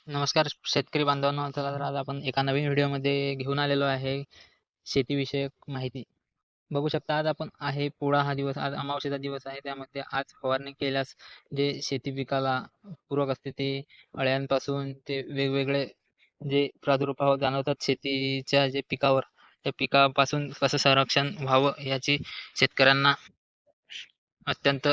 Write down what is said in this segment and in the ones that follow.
नमस्कार शेतकरी बांधवांनो. चला तर आज आपण एका नवीन व्हिडिओमध्ये घेऊन आलेलो आहे शेतीविषयक माहिती. बघू शकता आज आपण आहे पोळा हा दिवस, आज अमावस्येचा दिवस आहे. त्यामध्ये आज फवारणी केल्यास जे शेती पिकाला पूरक असते ते अळ्यांपासून ते वेगवेगळे जे प्रादुर्भाव जाणवतात शेतीच्या जे पिकावर, त्या पिकापासून कसं संरक्षण व्हावं याची शेतकऱ्यांना अत्यंत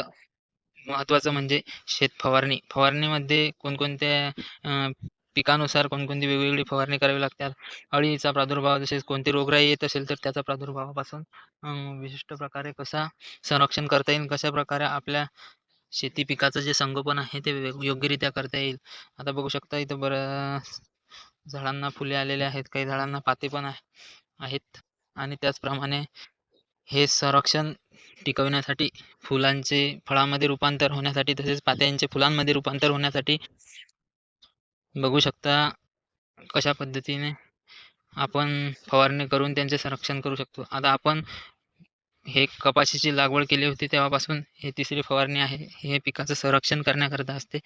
महत्त्वाचं म्हणजे शेत फवारणी. फवारणीमध्ये कोणकोणत्या पिकानुसार कोणकोणती वेगवेगळी फवारणी करावी लागतात. अळीचा प्रादुर्भाव तसेच कोणती रोगराई येत असेल तर त्याचा प्रादुर्भावापासून विशिष्ट प्रकारे कसा संरक्षण करता येईल, कशाप्रकारे आपल्या शेती पिकाचं जे संगोपन आहे ते योग्यरित्या करता येईल. आता बघू शकता इथं बऱ्याच झाडांना फुले आलेले आहेत, काही झाडांना पाते पण आहेत आणि त्याचप्रमाणे हे संरक्षण टिकवण्यासाठी फुलांचे फळामध्ये रूपांतर होण्यासाठी तसेच पात्यांचे फुलांमध्ये रूपांतर होण्यासाठी बघू शकता कशा पद्धतीने आपण फवारणी करून त्यांचे संरक्षण करू शकतो. आता आपण हे कपाशीची लागवड केली होती तेव्हापासून ही तिसरी फवारणी आहे. हे पिकाचं संरक्षण करण्याकरता असते.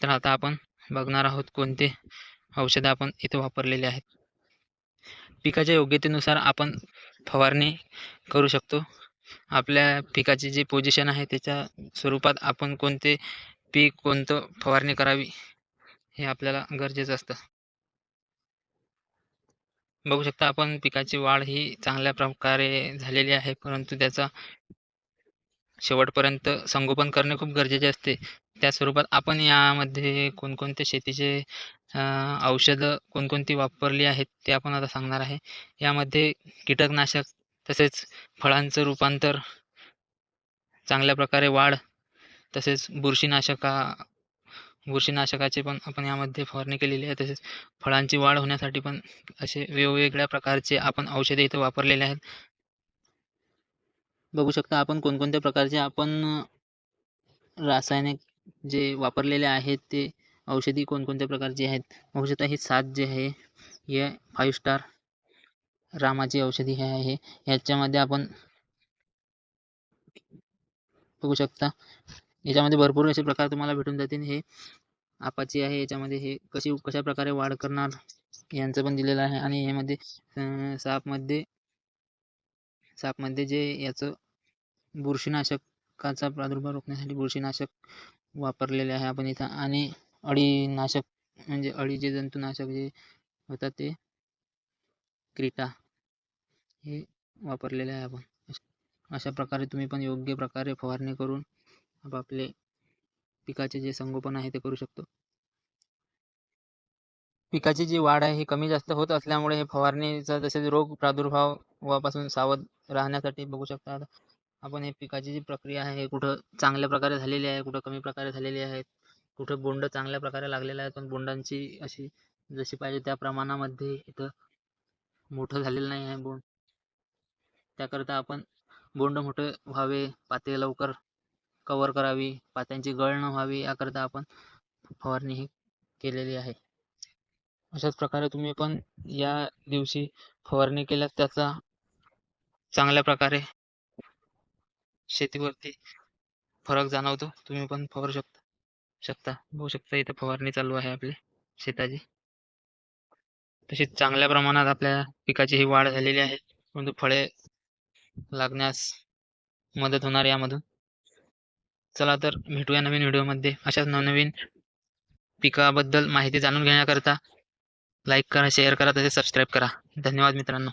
तर आता आपण बघणार आहोत कोणते औषधं आपण इथे वापरलेले आहेत. पिकाच्या योग्यतेनुसार आपण फवारणी करू शकतो. आपल्या पिकाची जी पोझिशन आहे त्याच्या स्वरूपात आपण कोणते पीक कोणतं फवारणी करावी हे आपल्याला गरजेचं असतं. बघू शकता आपण पिकाची वाढ ही चांगल्या प्रकारे झालेली आहे, परंतु त्याचा शेवटपर्यंत संगोपन करणे खूप गरजेचे असते. त्या स्वरूपात आपण यामध्ये कोणकोणते शेतीचे औषधं कोणकोणती वापरली आहेत ते आपण आता सांगणार आहे. यामध्ये कीटकनाशक तसेच फळांचं रूपांतर, चांगल्या प्रकारे वाढ तसेच बुरशीनाशकाची पण आपण यामध्ये फवारणी केलेली आहे. तसेच फळांची वाढ होण्यासाठी पण असे वेगवेगळ्या प्रकारचे आपण औषधे इथे वापरलेले आहेत. बघू शकता आपण कोणकोणत्या प्रकारचे आपण रासायनिक जे वापरलेले आहेत ते औषधी कोणकोणत्या प्रकारचे आहेत. बघू शकता ही 7 जे आहे हे 5 स्टार रामाची औषधी हे आहे. याच्यामध्ये आपण बघू शकता याच्यामध्ये भरपूर असे प्रकार तुम्हाला भेटून जातील. हे आपाची आहे, याच्यामध्ये हे कशा प्रकारे वाढ करणार यांचं पण दिलेलं आहे. आणि यामध्ये सापमध्ये जे याचं बुरशीनाशकाचा प्रादुर्भाव रोखण्यासाठी बुरशीनाशक वापरलेले आहे आपण इथं. आणि अळीनाशक म्हणजे अळीचे जंतुनाशक जे होतात ते क्रीटा हे वापरलेले आहे आपण. अशा प्रकारे तुम्ही पण योग्य प्रकारे फवारणी करून आपापले पिकाचे जे संगोपन आहे ते करू शकतो. पिकाची जी वाढ आहे ही कमी जास्त होत असल्यामुळे हे फवारणीचा तसेच रोग प्रादुर्भावापासून सावध राहण्यासाठी बघू शकता आपण हे पिकाची जी प्रक्रिया आहे कुठं चांगल्या प्रकारे झालेली आहे, कुठं कमी प्रकारे झालेली आहे, कुठं बोंड चांगल्या प्रकारे लागलेले आहेत पण बोंडांची अशी जशी पाहिजे त्या प्रमाणामध्ये इथं मोठं झालेलं नाही आहे बोंड. त्याकरता आपण बोंड मोठं व्हावे, पाते लवकर कव्हर करावी, पात्यांची गळ न व्हावी याकरता आपण फवारणी ही केलेली आहे. अशाच प्रकारे तुम्ही पण या दिवशी फवारणी केल्यास त्याचा चांगल्या प्रकारे शेतीवरती फरक जाणवतो. तुम्ही पण फवारू शकता. बघू शकता इथं फवारणी चालू आहे आपली शेताची. तशीच चांगल्या प्रमाणात आपल्या पिकाची ही वाढ झालेली आहे, परंतु फळे लागण्यास मदत होणार यामधून. चला तर भेटूया नवीन व्हिडिओमध्ये अशाच नवनवीन पिकाबद्दल माहिती जाणून घेण्याकरता लाईक करा, शेअर करा तसेच सबस्क्राईब करा. धन्यवाद मित्रांनो.